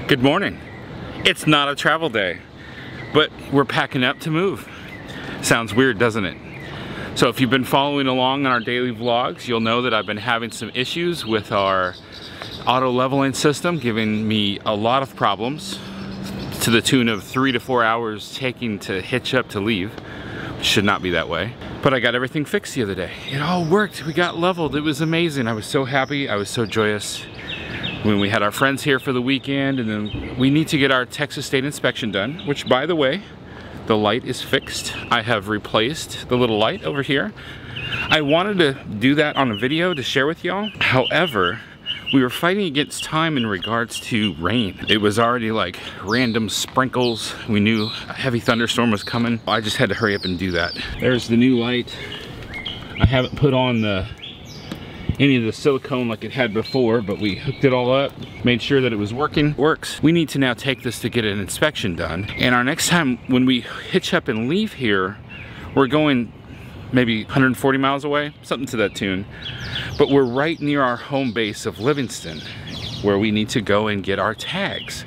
Good morning. It's not a travel day, but we're packing up to move. Sounds weird, doesn't it? So if you've been following along on our daily vlogs, you'll know that I've been having some issues with our auto leveling system, giving me a lot of problems to the tune of 3 to 4 hours taking to hitch up to leave. Should not be that way. But I got everything fixed the other day. It all worked. We got leveled. It was amazing. I was so happy. I was so joyous. When we had our friends here for the weekend, and then we need to get our Texas State inspection done, which, by the way, the light is fixed. I have replaced the little light over here. I wanted to do that on a video to share with y'all. However, we were fighting against time in regards to rain. It was already like random sprinkles. We knew a heavy thunderstorm was coming. I just had to hurry up and do that. There's the new light. I haven't put on any of the silicone like it had before, but we hooked it all up, made sure that it was working. Works. We need to now take this to get an inspection done. And our next time when we hitch up and leave here, we're going maybe 140 miles away, something to that tune. But we're right near our home base of Livingston, where we need to go and get our tags.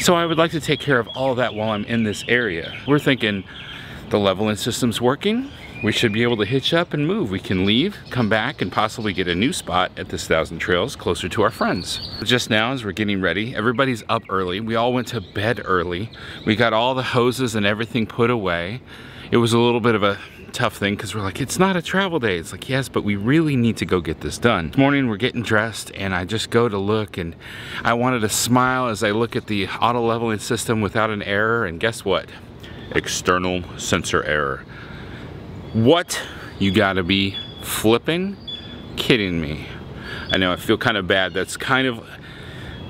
So I would like to take care of all that while I'm in this area. We're thinking the leveling system's working. We should be able to hitch up and move. We can leave, come back, and possibly get a new spot at this 1,000 Trails closer to our friends. Just now, as we're getting ready, everybody's up early. We all went to bed early. We got all the hoses and everything put away. It was a little bit of a tough thing because we're like, it's not a travel day. It's like, yes, but we really need to go get this done. This morning we're getting dressed and I just go to look, and I wanted to smile as I look at the auto leveling system without an error, and guess what? External sensor error. What? You gotta be flipping kidding me. I know, I feel kind of bad. That's kind of,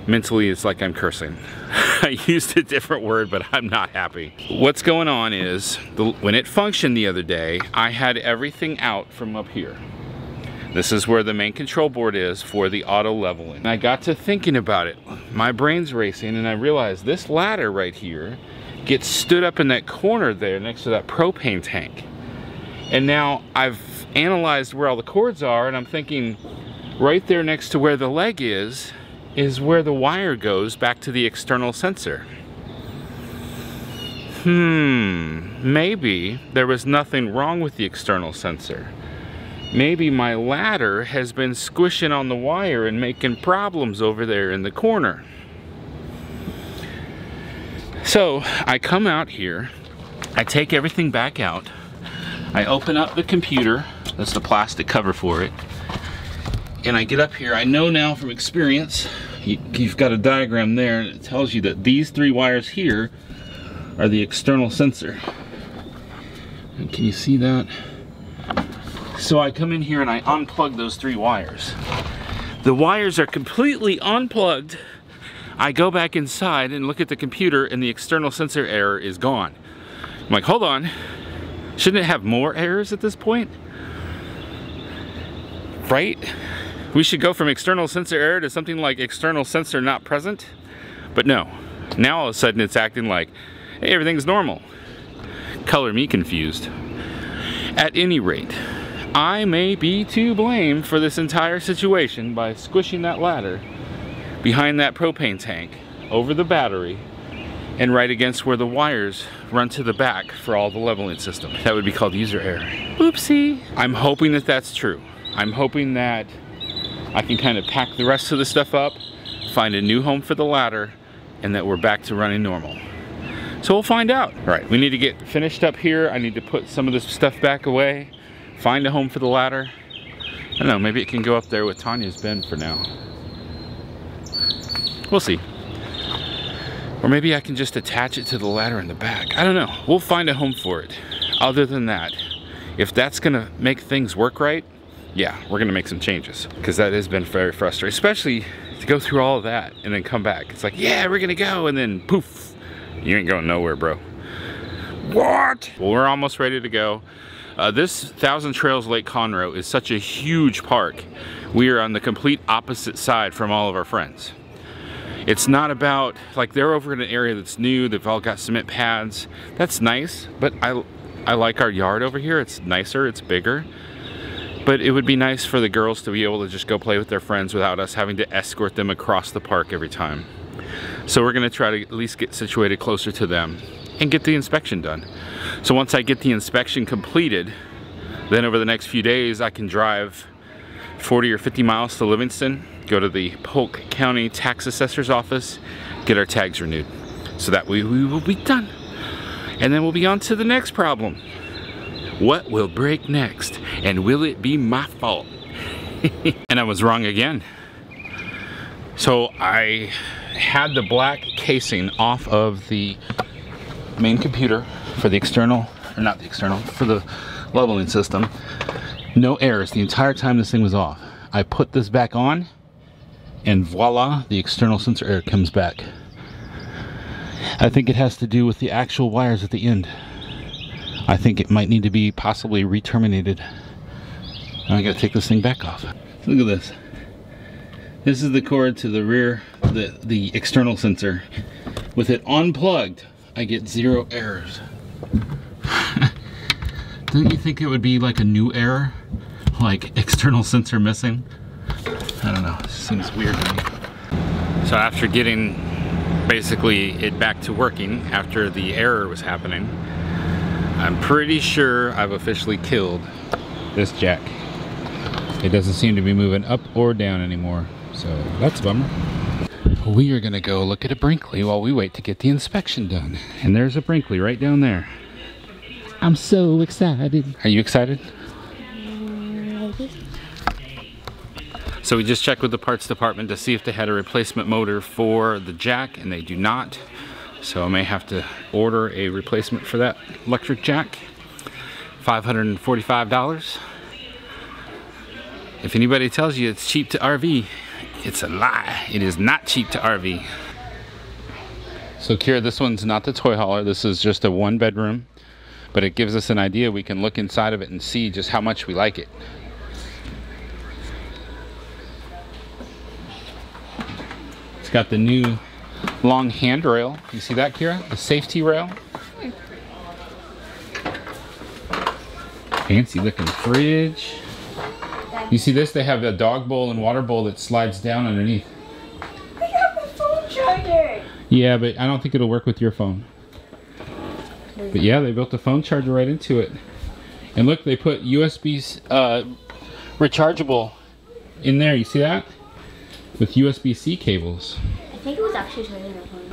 mentally it's like I'm cursing. I used a different word, but I'm not happy. What's going on is, when it functioned the other day, I had everything out from up here. This is where the main control board is for the auto leveling. And I got to thinking about it. My brain's racing, and I realized this ladder right here gets stood up in that corner there next to that propane tank. And now I've analyzed where all the cords are, and I'm thinking right there next to where the leg is where the wire goes back to the external sensor. Maybe there was nothing wrong with the external sensor. Maybe my ladder has been squishing on the wire and making problems over there in the corner. So I come out here, I take everything back out, I open up the computer, that's the plastic cover for it, and I get up here. I know now from experience, you've got a diagram there, and it tells you that these 3 wires here are the external sensor. And can you see that? So I come in here and I unplug those 3 wires. The wires are completely unplugged. I go back inside and look at the computer, and the external sensor error is gone. I'm like, hold on. Shouldn't it have more errors at this point? Right? We should go from external sensor error to something like external sensor not present. But no. Now all of a sudden it's acting like, hey, everything's normal. Color me confused. At any rate, I may be to blame for this entire situation by squishing that ladder behind that propane tank over the battery and right against where the wires run to the back for all the leveling system. That would be called user error. Oopsie. I'm hoping that that's true. I'm hoping that I can kind of pack the rest of the stuff up, find a new home for the ladder, and that we're back to running normal. So we'll find out. All right, we need to get finished up here. I need to put some of this stuff back away, find a home for the ladder. I don't know, maybe it can go up there with Tanya's bin for now. We'll see. Or maybe I can just attach it to the ladder in the back. I don't know. We'll find a home for it. Other than that, if that's gonna make things work right, yeah, we're gonna make some changes. Because that has been very frustrating, especially to go through all of that and then come back. It's like, yeah, we're gonna go, and then poof, you ain't going nowhere, bro. What? Well, we're almost ready to go. This 1,000 Trails Lake Conroe is such a huge park. We are on the complete opposite side from all of our friends. It's not about, like, they're over in an area that's new, they've all got cement pads. That's nice, but I like our yard over here. It's nicer, it's bigger. But it would be nice for the girls to be able to just go play with their friends without us having to escort them across the park every time. So we're gonna try to at least get situated closer to them and get the inspection done. So once I get the inspection completed, then over the next few days I can drive 40 or 50 miles to Livingston, go to the Polk County Tax Assessor's office, get our tags renewed. So that way we will be done. And then we'll be on to the next problem. What will break next? And will it be my fault? And I was wrong again. So I had the black casing off of the main computer for the external, or not the external, for the leveling system. No errors the entire time this thing was off. I put this back on and voila, the external sensor error comes back. I think it has to do with the actual wires at the end. I think it might need to be possibly re-terminated. I gotta take this thing back off. Look at this. This is the cord to the rear, the external sensor. With it unplugged, I get 0 errors. Don't you think it would be like a new error? Like external sensor missing? I don't know, it seems weird to me. So after getting basically it back to working after the error was happening, I'm pretty sure I've officially killed this jack. It doesn't seem to be moving up or down anymore, so that's a bummer. We are gonna go look at a Brinkley while we wait to get the inspection done. And there's a Brinkley right down there. I'm so excited. Are you excited? Maybe. So we just checked with the parts department to see if they had a replacement motor for the jack, and they do not. So I may have to order a replacement for that electric jack. $545. If anybody tells you it's cheap to RV, it's a lie. It is not cheap to RV. So Keira, this one's not the toy hauler. This is just a 1-bedroom, but it gives us an idea. We can look inside of it and see just how much we like it. It's got the new long handrail. You see that, Keira? The safety rail. Fancy looking fridge. You see this? They have a dog bowl and water bowl that slides down underneath. They have a phone charger. Yeah, but I don't think it'll work with your phone. But yeah, they built a phone charger right into it. And look, they put USB rechargeable in there. You see that? With USB-C cables. I think it was actually charging the phone.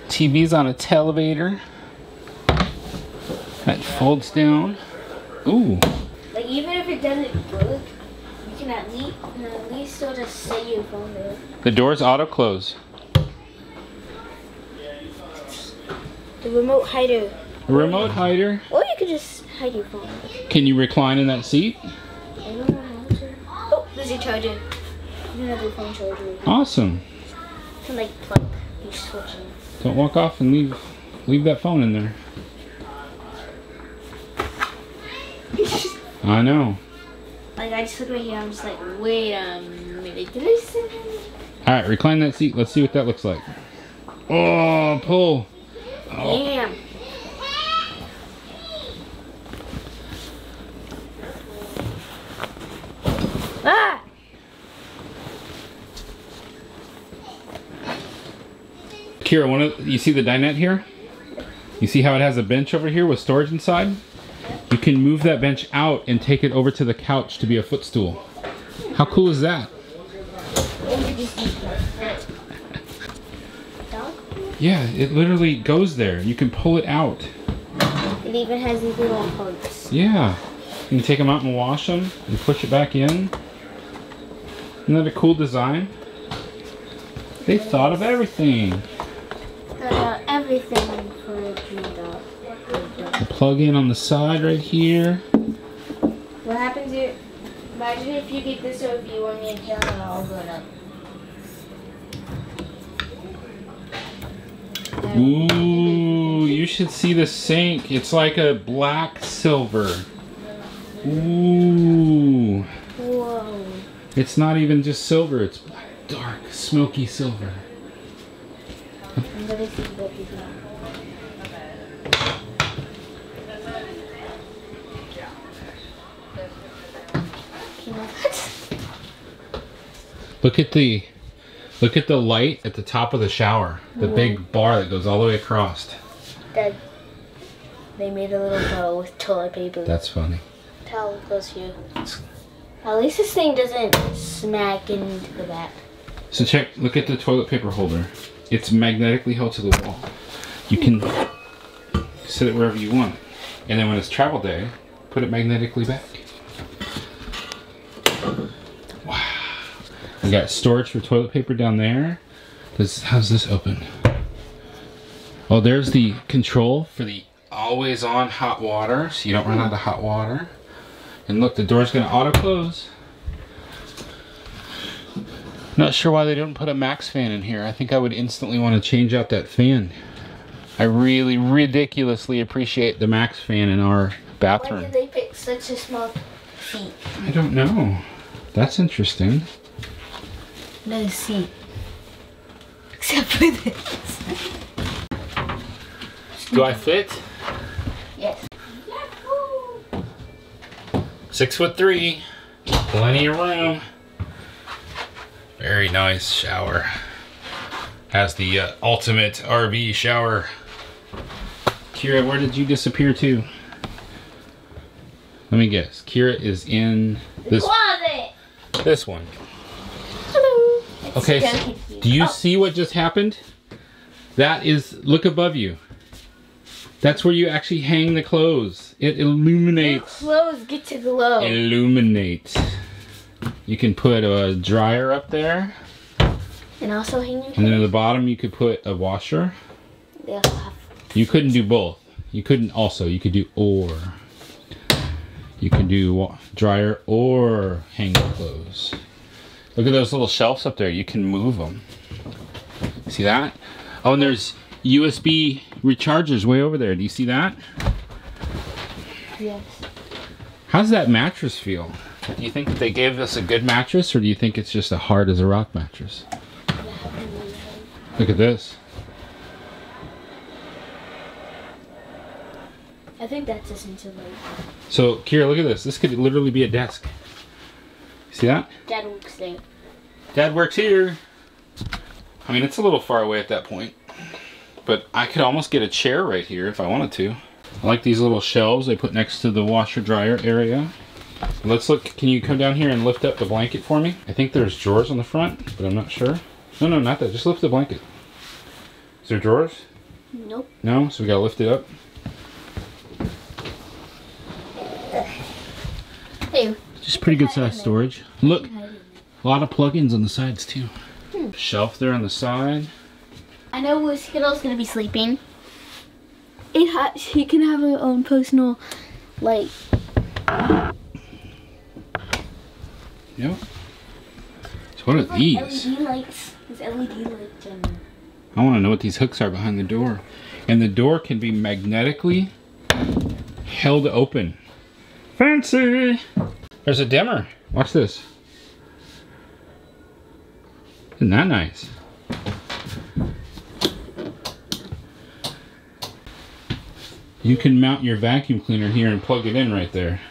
TV's on a televator. That folds down. Ooh. Like even if it doesn't work, you can at least still just set your phone there. The doors auto close. The remote hider. A remote hider. Or you could just hide your phone. Can you recline in that seat? I don't know how to. Oh, there's your charger. Another phone charger. Awesome. You can like plug your switch in. Don't walk off and leave that phone in there. I know. Like I just look right here, I'm just like, wait a minute, did I say that? Alright, recline that seat. Let's see what that looks like. Oh, pull. Oh. Damn. Ah! Keira, you see the dinette here? You see how it has a bench over here with storage inside? You can move that bench out and take it over to the couch to be a footstool. How cool is that? Yeah, it literally goes there. You can pull it out. It even has these little hooks. Yeah. You can take them out and wash them and push it back in. Isn't that a cool design? They thought of everything. Everything for a dream dog. The plug-in on the side right here. What happens if, imagine if you get this over you want me to count and all grown up. Ooh, you should see the sink. It's like a black silver. Ooh. Whoa. It's not even just silver, it's black, dark, smoky silver. I'm gonna see what you got. Look at the Look at the light at the top of the shower. The big bar that goes all the way across. Dad, they made a little bow with toilet paper. That's funny. Towel goes here. At least this thing doesn't smack into the back. So look at the toilet paper holder. It's magnetically held to the wall. You can sit it wherever you want. And then when it's travel day, put it magnetically back. Wow. We got storage for toilet paper down there. How's this open? Oh, there's the control for the always on hot water, so you don't run out of hot water. And look, the door's gonna auto close. Not sure why they didn't put a max fan in here. I think I would instantly want to change out that fan. I really ridiculously appreciate the max fan in our bathroom. Why did they pick such a small seat? I don't know. That's interesting. No seat. Except for this. Do I fit? Yes. 6'3". Plenty of room. Very nice shower. Has the ultimate RV shower. Keira, where did you disappear to? Let me guess. Keira is in this closet. This one. Hello. Okay, so do you see what just happened? That is, look above you. That's where you actually hang the clothes. It illuminates. The clothes get to glow. Illuminate. You can put a dryer up there. And also hang your clothes. And then at the bottom you could put a washer. They also have. You couldn't do both. You couldn't also. You could do or. You can do dryer or hang the clothes. Look at those little shelves up there. You can move them. See that? Oh, and there's USB rechargers way over there. Do you see that? Yes. How's that mattress feel? Do you think that they gave us a good mattress, or do you think it's just a hard as a rock mattress? Look at this. I think that's essentially. So, Keira, look at this. This could literally be a desk. See that? Dad works there. Dad works here. I mean, it's a little far away at that point. But I could almost get a chair right here if I wanted to. I like these little shelves they put next to the washer dryer area. Let's look. Can you come down here and lift up the blanket for me? I think there's drawers on the front, but I'm not sure. No, not that. Just lift the blanket. Is there drawers? Nope. No? So we gotta lift it up. Hey. Just pretty good size storage. Look, a lot of plugins on the sides too. Shelf there on the side. I know where Skittle's gonna be sleeping. She can have her own personal light. Yep. So what are these? LED lights. There's LED lights on there. I want to know what these hooks are behind the door. And the door can be magnetically held open. Fancy! There's a dimmer. Watch this. Isn't that nice? You can mount your vacuum cleaner here and plug it in right there.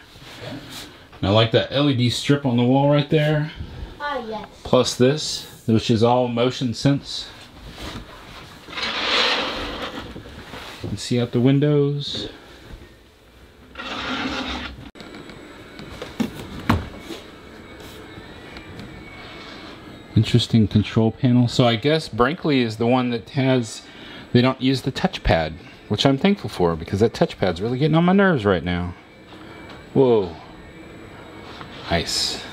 And I like that LED strip on the wall right there. Ah, yes. Plus this, which is all motion sense. You can see out the windows. Interesting control panel. So I guess Brinkley is the one that has, they don't use the touchpad, which I'm thankful for because that touchpad's really getting on my nerves right now. Whoa. Nice.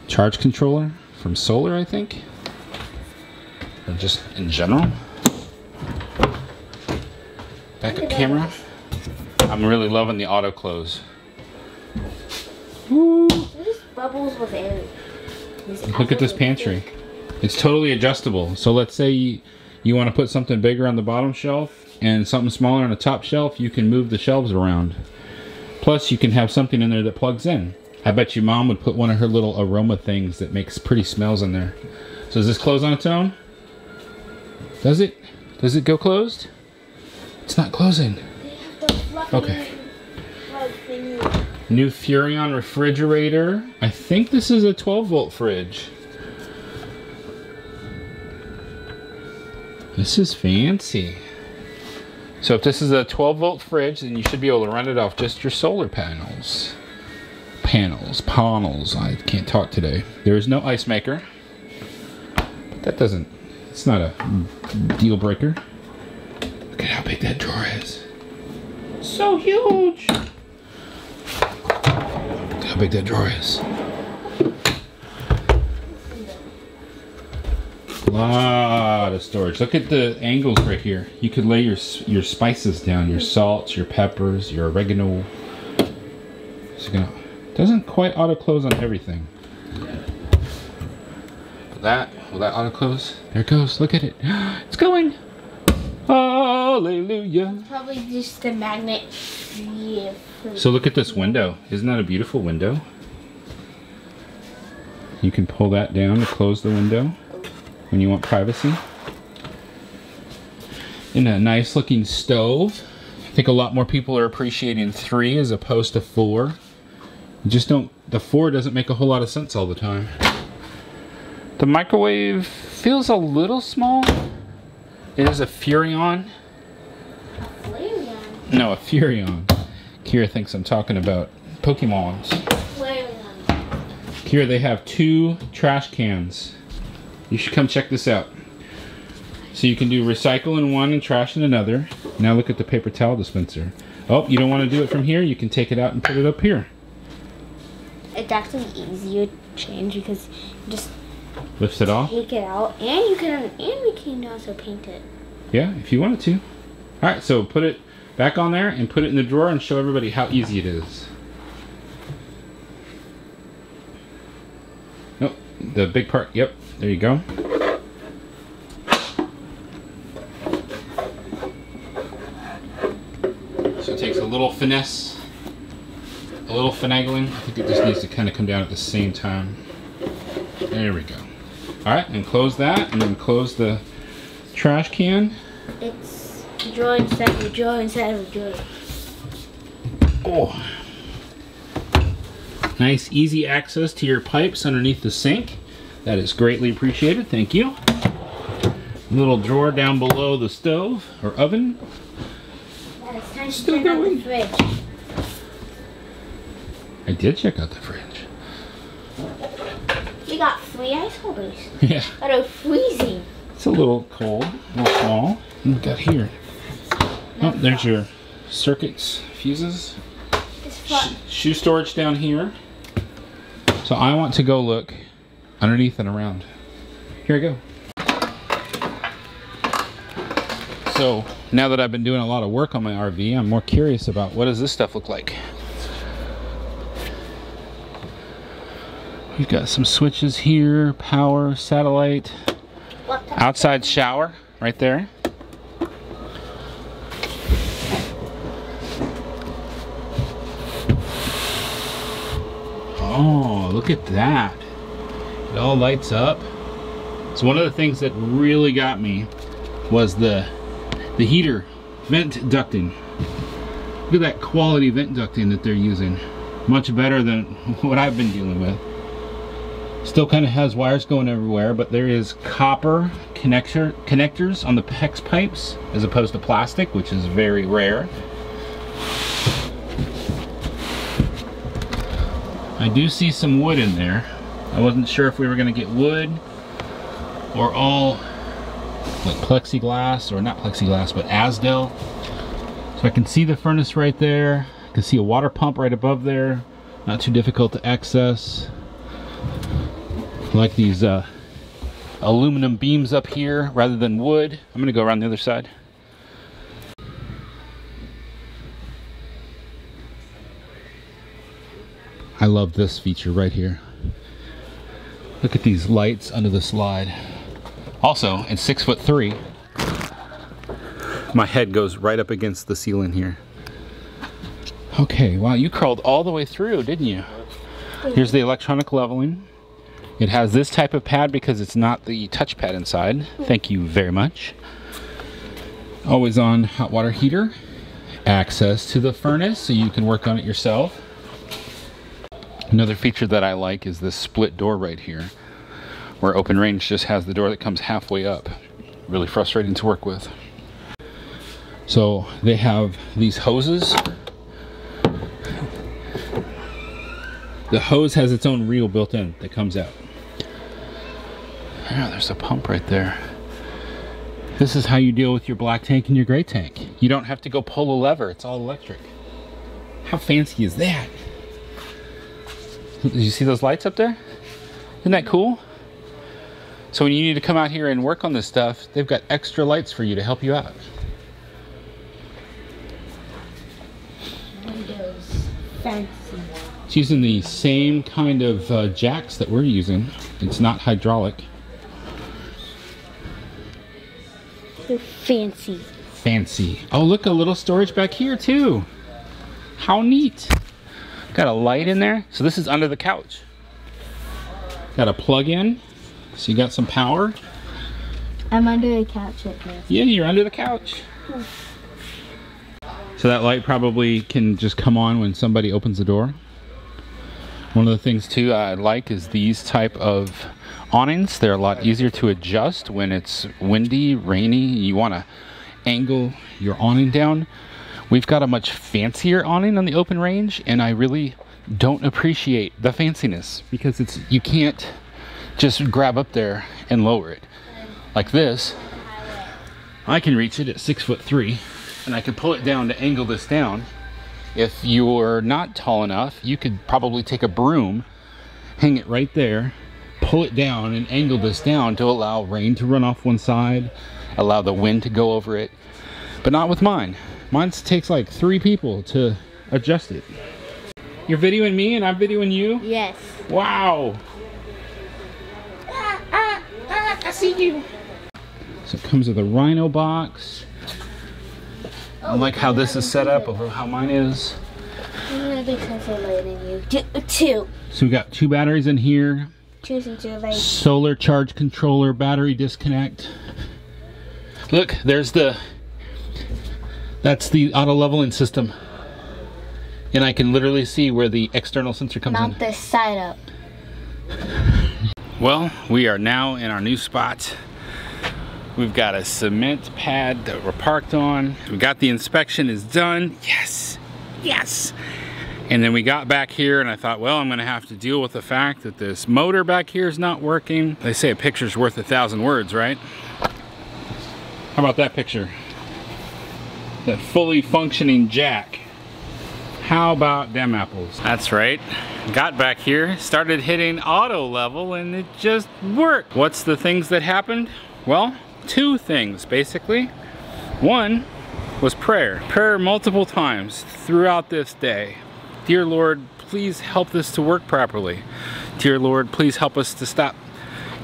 Charge controller from solar, I think. Or just in general. Backup camera. I'm really loving the auto close. Woo. There's bubbles with air. Look at this pantry. It's totally adjustable. So let's say you want to put something bigger on the bottom shelf and something smaller on the top shelf, you can move the shelves around. Plus you can have something in there that plugs in. I bet your mom would put one of her little aroma things that makes pretty smells in there. So does this close on its own? Does it? Does it go closed? It's not closing. Okay. New Furrion refrigerator. I think this is a 12-volt fridge. This is fancy. So if this is a 12-volt fridge, then you should be able to run it off just your solar panels. Panels. I can't talk today. There is no ice maker. But that doesn't, it's not a deal breaker. Look at how big that drawer is. So huge. Look how big that drawer is. A lot of storage. Look at the angles right here. You could lay your spices down, your salts, your peppers, your oregano. Doesn't quite auto close on everything. Will that auto close? There it goes. Look at it. It's going. Hallelujah. Probably just the magnet. Yeah. So look at this window. Isn't that a beautiful window? You can pull that down to close the window when you want privacy. And a nice looking stove. I think a lot more people are appreciating 3 as opposed to 4. The 4 doesn't make a whole lot of sense all the time. The microwave feels a little small. It is a Furrion. Flareon? No, a Furrion. Keira thinks I'm talking about Pokemons. Flareon. Keira, they have 2 trash cans. You should come check this out. So you can do recycle in one and trash in another. Now look at the paper towel dispenser. Oh, you don't want to do it from here? You can take it out and put it up here. It's actually easier to change because you just Lifts it off? take it out, and we can also paint it. Yeah, if you wanted to. Alright, so put it back on there and put it in the drawer and show everybody how easy it is. Nope, the big part, yep, there you go. So it takes a little finesse, a little finagling. I think it just needs to kind of come down at the same time. There we go. Alright, and close that, and then close the trash can. It's a drawer inside of a drawer inside of a drawer. Oh. Nice, easy access to your pipes underneath the sink. That is greatly appreciated, thank you. Little drawer down below the stove, or oven. It's time to Still check out going. the fridge. I did check out the fridge. We got 3 ice holders Yeah. that are freezing. It's a little cold, a little small. What do we got here? Oh, there's your circuits, fuses. It's fun. Shoe storage down here. So I want to go look underneath and around. Here I go. So now that I've been doing a lot of work on my RV, I'm more curious about what does this stuff look like. We've got some switches here, power, satellite, outside shower right there. Oh, look at that. It all lights up. So one of the things that really got me was the heater vent ducting. Look at that quality vent ducting that they're using. Much better than what I've been dealing with. Still kind of has wires going everywhere, but there is copper connectors on the PEX pipes as opposed to plastic, which is very rare. I do see some wood in there. I wasn't sure if we were going to get wood or all like plexiglass, or not plexiglass, but Asdel. So I can see the furnace right there. I can see a water pump right above there. Not too difficult to access. I like these aluminum beams up here rather than wood. I'm going to go around the other side. I love this feature right here. Look at these lights under the slide. Also, it's 6'3". My head goes right up against the ceiling here. Okay, wow, you crawled all the way through, didn't you? Here's the electronic leveling. It has this type of pad because it's not the touchpad inside. Thank you very much. Always on hot water heater. Access to the furnace so you can work on it yourself. Another feature that I like is this split door right here, where Open Range just has the door that comes halfway up. really frustrating to work with. So they have these hoses. The hose has its own reel built in that comes out. Yeah, there's a pump right there. This is how you deal with your black tank and your gray tank. You don't have to go pull a lever, it's all electric. How fancy is that? Did you see those lights up there? Isn't that cool? So when you need to come out here and work on this stuff, they've got extra lights for you to help you out. Windows. Fancy. It's using the same kind of jacks that we're using. It's not hydraulic. They're fancy. Fancy. Oh, look, a little storage back here too. How neat. Got a light in there. So this is under the couch. Got a plug in. So you got some power. I'm under the couch right now. Yeah, you're under the couch. So that light probably can just come on when somebody opens the door. One of the things too I like is these type of awnings. They're a lot easier to adjust when it's windy, rainy. You want to angle your awning down. We've got a much fancier awning on the open range, and I really don't appreciate the fanciness because you can't just grab up there and lower it. Like this, I can reach it at 6'3", and I can pull it down to angle this down. If you're not tall enough, you could probably take a broom, hang it right there, pull it down and angle this down to allow rain to run off one side, allow the wind to go over it. But not with mine. Mine takes like 3 people to adjust it. You're videoing me and I'm videoing you? Yes. Wow. I see you. So it comes with a Rhino box. I like how this is set up over how mine is. I'm gonna be later than you. Two. So we got 2 batteries in here. Choosing to like. Solar charge controller, battery disconnect. Look, that's the auto leveling system. And I can literally see where the external sensor comes in. Mount this side up. Well, we are now in our new spot. We've got a cement pad that we're parked on. We got the inspection is done. Yes, yes. And then we got back here and I thought, well, I'm gonna have to deal with the fact that this motor back here is not working. They say a picture's worth 1,000 words, right? How about that picture? That fully functioning jack. How about them apples? That's right. Got back here, started hitting auto level, and it just worked. What's the things that happened? Well, 2 things basically. One was prayer. Prayer multiple times throughout this day. Dear Lord, please help this to work properly. Dear Lord, please help us to stop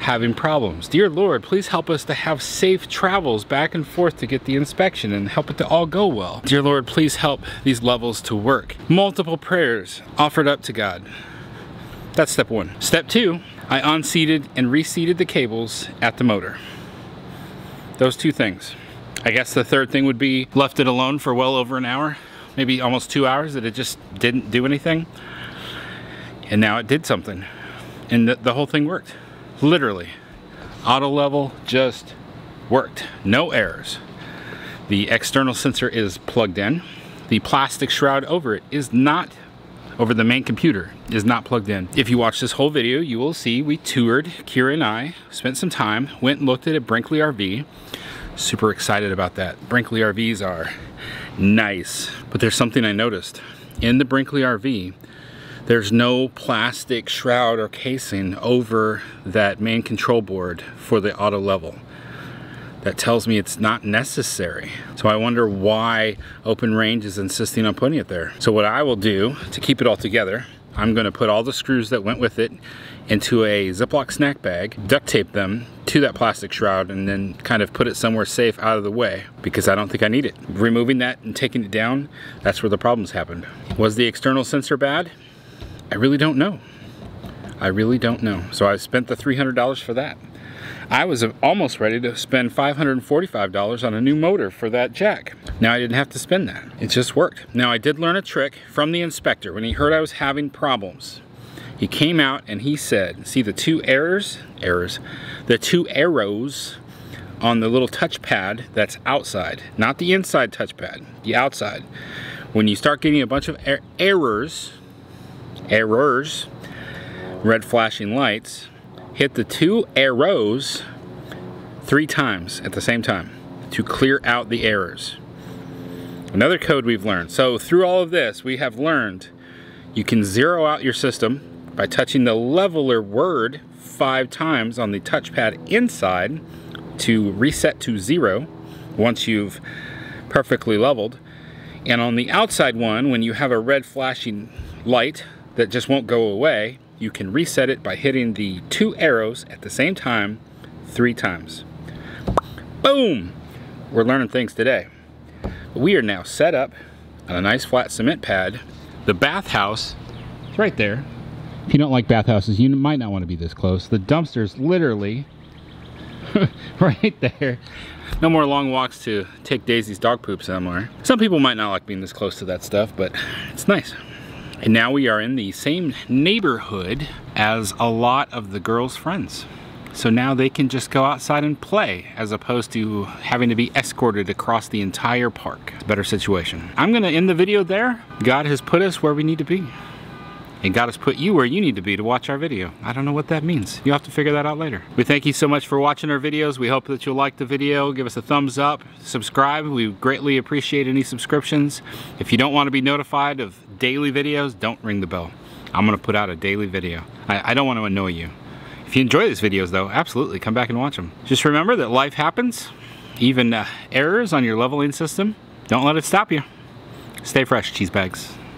having problems. Dear Lord, please help us to have safe travels back and forth to get the inspection and help it to all go well. Dear Lord, please help these levels to work. Multiple prayers offered up to God. That's step 1. Step 2, I unseated and reseated the cables at the motor. Those 2 things. I guess the third thing would be left it alone for well over an hour, maybe almost 2 hours, that it just didn't do anything. And now it did something. And the whole thing worked. Literally. Auto level just worked. No errors. The external sensor is plugged in. The plastic shroud over it is not, over the main computer, is not plugged in. If you watch this whole video, you will see we toured, Keira and I, spent some time, went and looked at a Brinkley RV. Super excited about that. Brinkley RVs are nice. But there's something I noticed. In the Brinkley RV, there's no plastic shroud or casing over that main control board for the auto level. That tells me it's not necessary. So I wonder why Open Range is insisting on putting it there. So what I will do to keep it all together, I'm gonna put all the screws that went with it into a Ziploc snack bag, duct tape them to that plastic shroud, and then kind of put it somewhere safe out of the way, because I don't think I need it. Removing that and taking it down, that's where the problems happened. Was the external sensor bad? I really don't know. I really don't know. So I spent the $300 for that. I was almost ready to spend $545 on a new motor for that jack. Now I didn't have to spend that. It just worked. Now I did learn a trick from the inspector. When he heard I was having problems, he came out and he said, see the 2 the 2 arrows on the little touchpad that's outside, not the inside touchpad, the outside. When you start getting a bunch of errors, red flashing lights, hit the 2 arrows 3 times at the same time to clear out the errors. Another code we've learned. So through all of this, we have learned you can zero out your system by touching the leveler word 5 times on the touchpad inside to reset to 0 once you've perfectly leveled. And on the outside one, when you have a red flashing light that just won't go away, you can reset it by hitting the 2 arrows at the same time 3 times. Boom! We're learning things today. We are now set up on a nice flat cement pad. The bathhouse is right there. If you don't like bathhouses, you might not want to be this close. The dumpster's literally right there. No more long walks to take Daisy's dog poop somewhere. Some people might not like being this close to that stuff, but it's nice. And now we are in the same neighborhood as a lot of the girls' friends. So now they can just go outside and play as opposed to having to be escorted across the entire park. It's a better situation. I'm gonna end the video there. God has put us where we need to be. And God has put you where you need to be to watch our video. I don't know what that means. You'll have to figure that out later. We thank you so much for watching our videos. We hope that you'll like the video. Give us a thumbs up, subscribe. We greatly appreciate any subscriptions. If you don't want to be notified of daily videos, don't ring the bell. I'm gonna put out a daily video. I don't want to annoy you. If you enjoy these videos though, absolutely come back and watch them. Just remember that life happens, even errors on your leveling system. Don't let it stop you. Stay fresh, cheese bags.